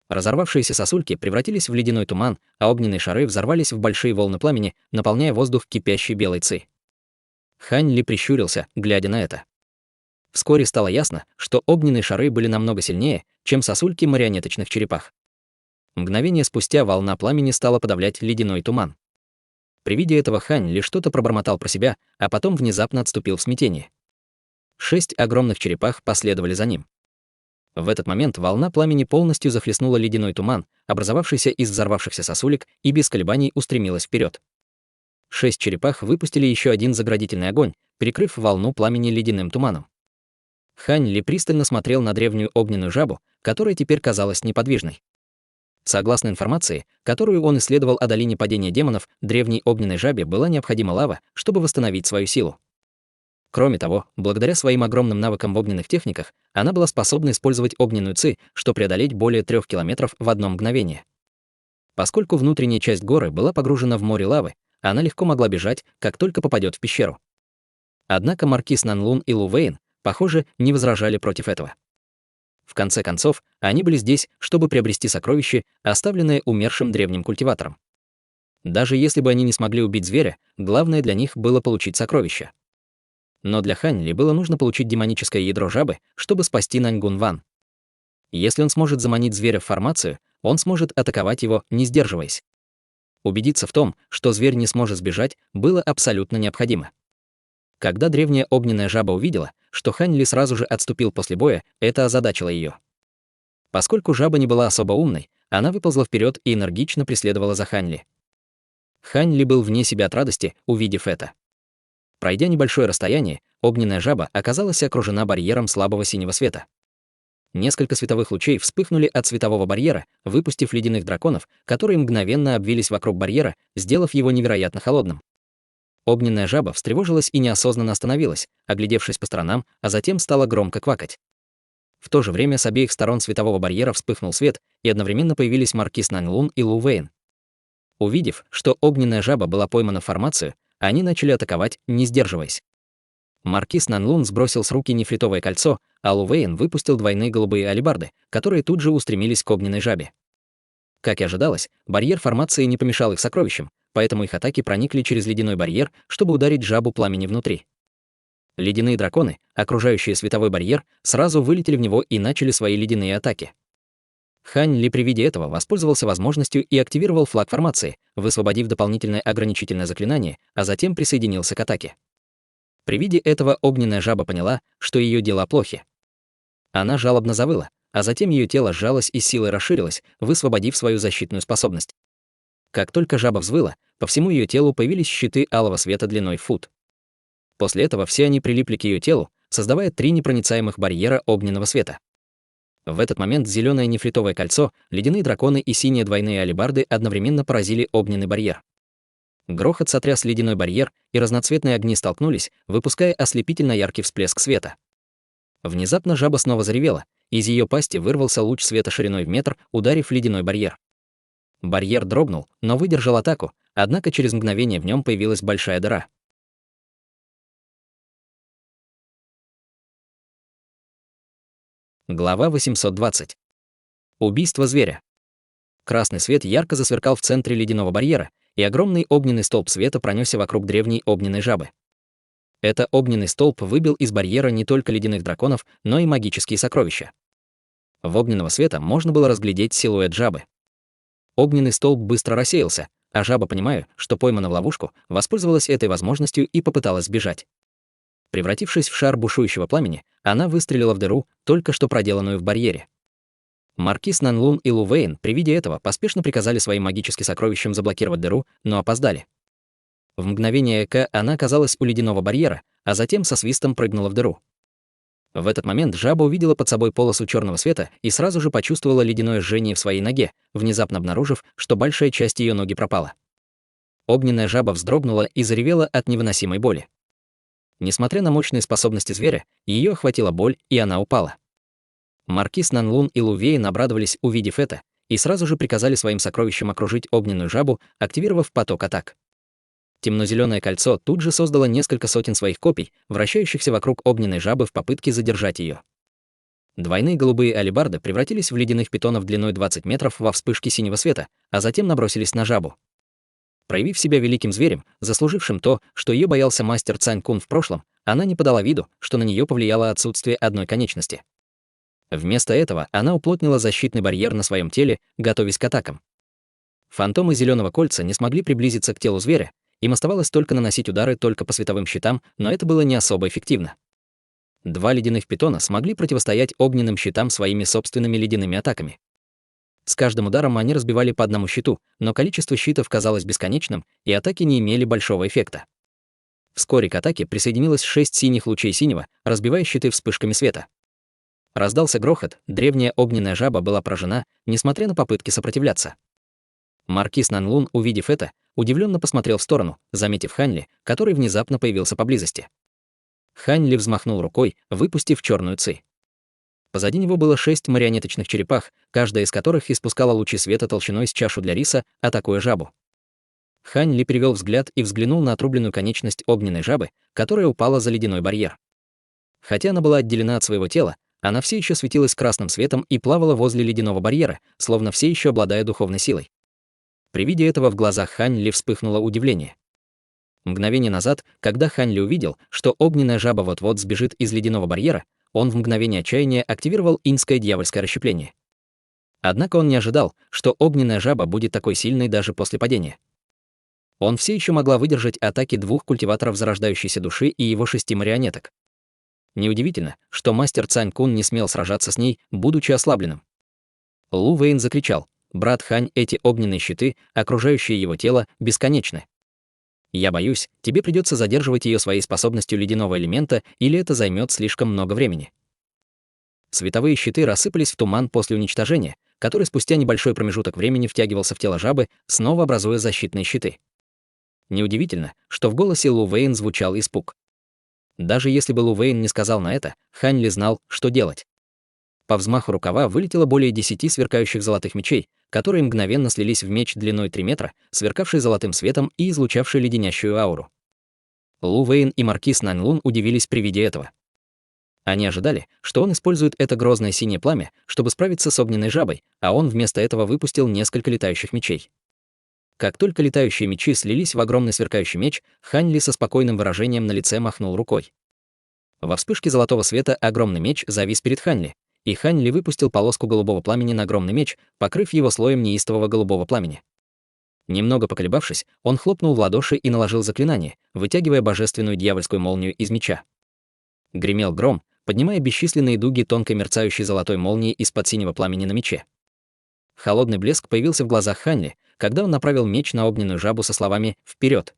Разорвавшиеся сосульки превратились в ледяной туман, а огненные шары взорвались в большие волны пламени, наполняя воздух кипящей белой ци. Хань Ли прищурился, глядя на это. Вскоре стало ясно, что огненные шары были намного сильнее, чем сосульки марионеточных черепах. Мгновение спустя волна пламени стала подавлять ледяной туман. При виде этого Хань Ли что-то пробормотал про себя, а потом внезапно отступил в смятении. 6 огромных черепах последовали за ним. В этот момент волна пламени полностью захлестнула ледяной туман, образовавшийся из взорвавшихся сосулек, и без колебаний устремилась вперед. 6 черепах выпустили еще один заградительный огонь, перекрыв волну пламени ледяным туманом. Хань Ли пристально смотрел на древнюю огненную жабу, которая теперь казалась неподвижной. Согласно информации, которую он исследовал о долине падения демонов, древней огненной жабе была необходима лава, чтобы восстановить свою силу. Кроме того, благодаря своим огромным навыкам в огненных техниках, она была способна использовать огненную ци, чтобы преодолеть более 3 километров в одно мгновение. Поскольку внутренняя часть горы была погружена в море лавы, она легко могла бежать, как только попадет в пещеру. Однако маркиз Нанлун и Лу Вэйн, похоже, не возражали против этого. В конце концов, они были здесь, чтобы приобрести сокровище, оставленное умершим древним культиватором. Даже если бы они не смогли убить зверя, главное для них было получить сокровище. Но для Хань Ли было нужно получить демоническое ядро жабы, чтобы спасти Наньгун Ван. Если он сможет заманить зверя в формацию, он сможет атаковать его, не сдерживаясь. Убедиться в том, что зверь не сможет сбежать, было абсолютно необходимо. Когда древняя огненная жаба увидела, что Хань Ли сразу же отступил после боя, это озадачило ее. Поскольку жаба не была особо умной, она выползла вперед и энергично преследовала за Хань Ли. Хань Ли был вне себя от радости, увидев это. Пройдя небольшое расстояние, огненная жаба оказалась окружена барьером слабого синего света. Несколько световых лучей вспыхнули от светового барьера, выпустив ледяных драконов, которые мгновенно обвились вокруг барьера, сделав его невероятно холодным. огненная жаба встревожилась и неосознанно остановилась, оглядевшись по сторонам, а затем стала громко квакать. В то же время с обеих сторон светового барьера вспыхнул свет, и одновременно появились маркиз Нанлун и Лу Вэйн. Увидев, что огненная жаба была поймана в формацию, они начали атаковать, не сдерживаясь. Маркиз Нанлун сбросил с руки нефритовое кольцо, а Лу Вэйн выпустил двойные голубые алебарды, которые тут же устремились к огненной жабе. Как и ожидалось, барьер формации не помешал их сокровищам, поэтому их атаки проникли через ледяной барьер, чтобы ударить жабу пламени внутри. Ледяные драконы, окружающие световой барьер, сразу вылетели в него и начали свои ледяные атаки. Хань Ли при виде этого воспользовался возможностью и активировал флаг формации, высвободив дополнительное ограничительное заклинание, а затем присоединился к атаке. При виде этого огненная жаба поняла, что ее дела плохи. Она жалобно завыла, а затем ее тело сжалось и силой расширилось, высвободив свою защитную способность. Как только жаба взвыла, по всему ее телу появились щиты алого света длиной в фут. После этого все они прилипли к ее телу, создавая 3 непроницаемых барьера огненного света. В этот момент зеленое нефритовое кольцо, ледяные драконы и синие двойные алебарды одновременно поразили огненный барьер. Грохот сотряс ледяной барьер, и разноцветные огни столкнулись, выпуская ослепительно яркий всплеск света. Внезапно жаба снова заревела, из ее пасти вырвался луч света шириной в метр, ударив ледяной барьер. Барьер дрогнул, но выдержал атаку, однако через мгновение в нем появилась большая дыра. Глава 820. Убийство зверя. Красный свет ярко засверкал в центре ледяного барьера, и огромный огненный столб света пронесся вокруг древней огненной жабы. Это огненный столб выбил из барьера не только ледяных драконов, но и магические сокровища. В огненного света можно было разглядеть силуэт жабы. Огненный столб быстро рассеялся, а жаба, понимая, что поймана в ловушку, воспользовалась этой возможностью и попыталась сбежать. Превратившись в шар бушующего пламени, она выстрелила в дыру, только что проделанную в барьере. Маркиз Нанлун и Лу Вэйн при виде этого поспешно приказали своим магическим сокровищам заблокировать дыру, но опоздали. В мгновение ока она оказалась у ледяного барьера, а затем со свистом прыгнула в дыру. В этот момент жаба увидела под собой полосу черного света и сразу же почувствовала ледяное жжение в своей ноге, внезапно обнаружив, что большая часть ее ноги пропала. Огненная жаба вздрогнула и заревела от невыносимой боли. Несмотря на мощные способности зверя, ее охватила боль, и она упала. Маркиз Нанлун и Лу Вэйн обрадовались, увидев это, и сразу же приказали своим сокровищам окружить огненную жабу, активировав поток атак. Темно-зеленое кольцо тут же создало несколько сотен своих копий, вращающихся вокруг огненной жабы в попытке задержать ее. Двойные голубые алебарды превратились в ледяных питонов длиной 20 метров во вспышки синего света, а затем набросились на жабу. Проявив себя великим зверем, заслужившим то, что ее боялся мастер Цань Кун в прошлом, она не подала виду, что на нее повлияло отсутствие одной конечности. Вместо этого она уплотнила защитный барьер на своем теле, готовясь к атакам. Фантомы зеленого кольца не смогли приблизиться к телу зверя, им оставалось только наносить удары только по световым щитам, но это было не особо эффективно. 2 ледяных питона смогли противостоять огненным щитам своими собственными ледяными атаками. С каждым ударом они разбивали по одному щиту, но количество щитов казалось бесконечным, и атаки не имели большого эффекта. Вскоре к атаке присоединилось 6 синих лучей синего, разбивая щиты вспышками света. Раздался грохот, древняя огненная жаба была поражена, несмотря на попытки сопротивляться. Маркиз Нанлун, увидев это, удивленно посмотрел в сторону, заметив Хань Ли, который внезапно появился поблизости. Хань Ли взмахнул рукой, выпустив черную ци. Позади него было 6 марионеточных черепах, каждая из которых испускала лучи света толщиной с чашу для риса, атакуя жабу. Хань Ли перевел взгляд и взглянул на отрубленную конечность огненной жабы, которая упала за ледяной барьер. Хотя она была отделена от своего тела, она все еще светилась красным светом и плавала возле ледяного барьера, словно все еще обладая духовной силой. При виде этого в глазах Хань Ли вспыхнуло удивление. Мгновение назад, когда Хань Ли увидел, что огненная жаба вот-вот сбежит из ледяного барьера, он в мгновение отчаяния активировал инское дьявольское расщепление. Однако он не ожидал, что огненная жаба будет такой сильной даже после падения. Он все еще могла выдержать атаки 2 культиваторов зарождающейся души и его 6 марионеток. Неудивительно, что мастер Цань Кун не смел сражаться с ней, будучи ослабленным. Лу Вэйн закричал: «Брат Хань, эти огненные щиты, окружающие его тело, бесконечны. Я боюсь, тебе придется задерживать ее своей способностью ледяного элемента, или это займет слишком много времени». Световые щиты рассыпались в туман после уничтожения, который спустя небольшой промежуток времени втягивался в тело жабы, снова образуя защитные щиты. Неудивительно, что в голосе Лу Вэйн звучал испуг. Даже если бы Лу Вэйн не сказал на это, Хань Ли знал, что делать. По взмаху рукава вылетело более 10 сверкающих золотых мечей, которые мгновенно слились в меч длиной 3 метра, сверкавший золотым светом и излучавший леденящую ауру. Лу Вэйн и маркиз Наньлун удивились при виде этого. Они ожидали, что он использует это грозное синее пламя, чтобы справиться с огненной жабой, а он вместо этого выпустил несколько летающих мечей. Как только летающие мечи слились в огромный сверкающий меч, Хань Ли со спокойным выражением на лице махнул рукой. Во вспышке золотого света огромный меч завис перед Хань Ли, и Хань Ли выпустил полоску голубого пламени на огромный меч, покрыв его слоем неистового голубого пламени. Немного поколебавшись, он хлопнул в ладоши и наложил заклинание, вытягивая божественную дьявольскую молнию из меча. Гремел гром, поднимая бесчисленные дуги тонкой мерцающей золотой молнии из-под синего пламени на мече. Холодный блеск появился в глазах Хань Ли, когда он направил меч на огненную жабу со словами «Вперед!».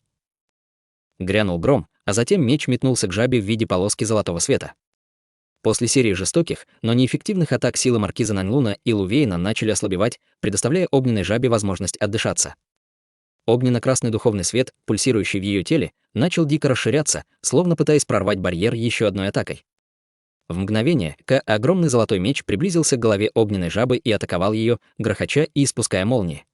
Грянул гром, а затем меч метнулся к жабе в виде полоски золотого света. После серии жестоких, но неэффективных атак силы маркиза Наньлуна и Лу Вэйна начали ослабевать, предоставляя огненной жабе возможность отдышаться. Огненно-красный духовный свет, пульсирующий в ее теле, начал дико расширяться, словно пытаясь прорвать барьер еще одной атакой. В мгновение огромный золотой меч приблизился к голове огненной жабы и атаковал ее, грохоча и испуская молнии.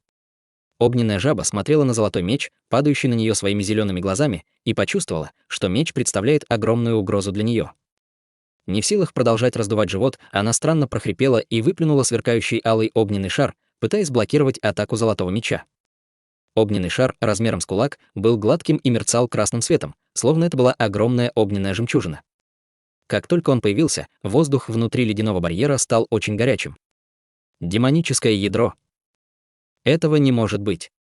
Огненная жаба смотрела на золотой меч, падающий на нее своими зелеными глазами, и почувствовала, что меч представляет огромную угрозу для нее. Не в силах продолжать раздувать живот, она странно прохрипела и выплюнула сверкающий алый огненный шар, пытаясь блокировать атаку золотого меча. Огненный шар размером с кулак был гладким и мерцал красным светом, словно это была огромная огненная жемчужина. Как только он появился, воздух внутри ледяного барьера стал очень горячим. Демоническое ядро. Этого не может быть.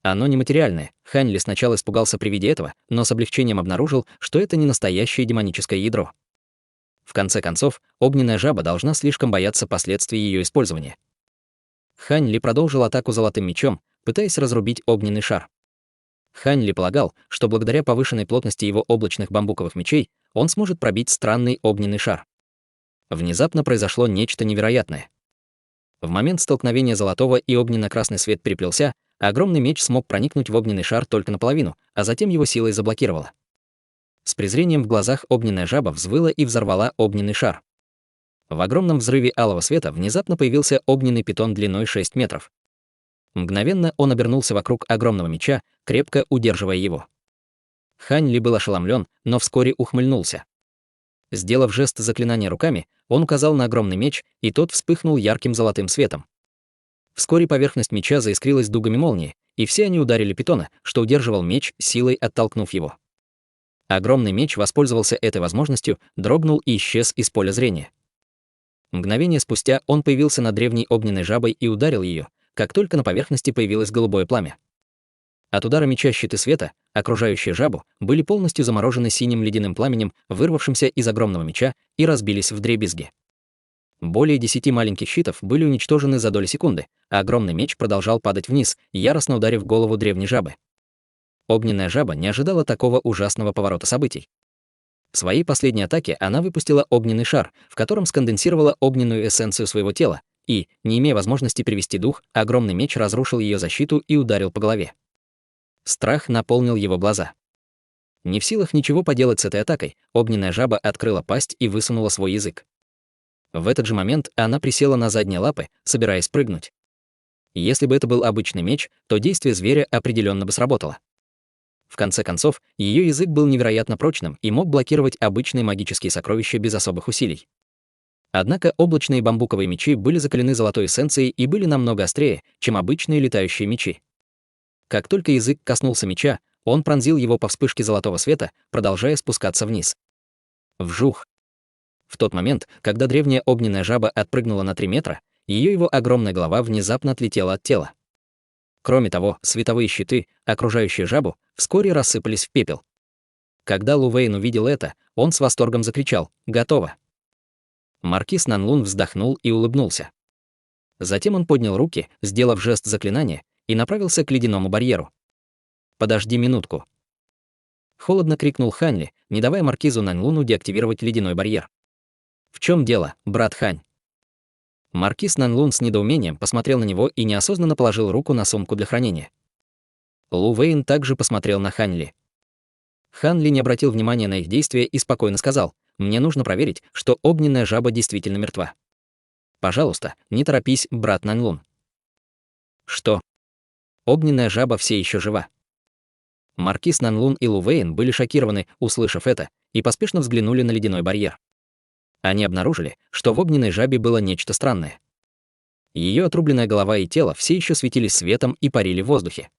Оно нематериальное. Хань Ли сначала испугался при виде этого, но с облегчением обнаружил, что это не настоящее демоническое ядро. В конце концов, огненная жаба должна слишком бояться последствий ее использования. Хань Ли продолжил атаку золотым мечом, пытаясь разрубить огненный шар. Хань Ли полагал, что благодаря повышенной плотности его облачных бамбуковых мечей он сможет пробить странный огненный шар. Внезапно произошло нечто невероятное. В момент столкновения золотого и огненно-красный свет переплелся, а огромный меч смог проникнуть в огненный шар только наполовину, а затем его силой заблокировало. С презрением в глазах огненная жаба взвыла и взорвала огненный шар. В огромном взрыве алого света внезапно появился огненный питон длиной 6 метров. Мгновенно он обернулся вокруг огромного меча, крепко удерживая его. Хань Ли был ошеломлен, но вскоре ухмыльнулся. Сделав жест заклинания руками, он указал на огромный меч, и тот вспыхнул ярким золотым светом. Вскоре поверхность меча заискрилась дугами молнии, и все они ударили питона, что удерживал меч, силой оттолкнув его. Огромный меч воспользовался этой возможностью, дрогнул и исчез из поля зрения. Мгновение спустя он появился над древней огненной жабой и ударил ее, как только на поверхности появилось голубое пламя. От удара меча щиты света, окружающие жабу, были полностью заморожены синим ледяным пламенем, вырвавшимся из огромного меча, и разбились вдребезги. Более 10 маленьких щитов были уничтожены за доли секунды, а огромный меч продолжал падать вниз, яростно ударив голову древней жабы. Огненная жаба не ожидала такого ужасного поворота событий. В своей последней атаке она выпустила огненный шар, в котором сконденсировала огненную эссенцию своего тела, и, не имея возможности привести дух, огромный меч разрушил ее защиту и ударил по голове. Страх наполнил его глаза. Не в силах ничего поделать с этой атакой, огненная жаба открыла пасть и высунула свой язык. В этот же момент она присела на задние лапы, собираясь прыгнуть. Если бы это был обычный меч, то действие зверя определенно бы сработало. В конце концов, ее язык был невероятно прочным и мог блокировать обычные магические сокровища без особых усилий. Однако облачные бамбуковые мечи были закалены золотой эссенцией и были намного острее, чем обычные летающие мечи. Как только язык коснулся меча, он пронзил его по вспышке золотого света, продолжая спускаться вниз. Вжух! В тот момент, когда древняя огненная жаба отпрыгнула на 3 метра, его огромная голова внезапно отлетела от тела. Кроме того, световые щиты, окружающие жабу, вскоре рассыпались в пепел. Когда Лу Вэйн увидел это, он с восторгом закричал «Готово!». Маркиз Наньлун вздохнул и улыбнулся. Затем он поднял руки, сделав жест заклинания, и направился к ледяному барьеру. «Подожди минутку!» Холодно крикнул Хань Ли, не давая маркизу Наньлуну деактивировать ледяной барьер. «В чем дело, брат Хань?» Маркиз Наньлун с недоумением посмотрел на него и неосознанно положил руку на сумку для хранения. Лу Вейн также посмотрел на Ханли. Ханли не обратил внимания на их действия и спокойно сказал: «Мне нужно проверить, что огненная жаба действительно мертва. Пожалуйста, не торопись, брат Наньлун». «Что? Огненная жаба все еще жива?» Маркиз Нанлун и Лу Вейн были шокированы, услышав это, и поспешно взглянули на ледяной барьер. Они обнаружили, что в огненной жабе было нечто странное. Ее отрубленная голова и тело все еще светились светом и парили в воздухе.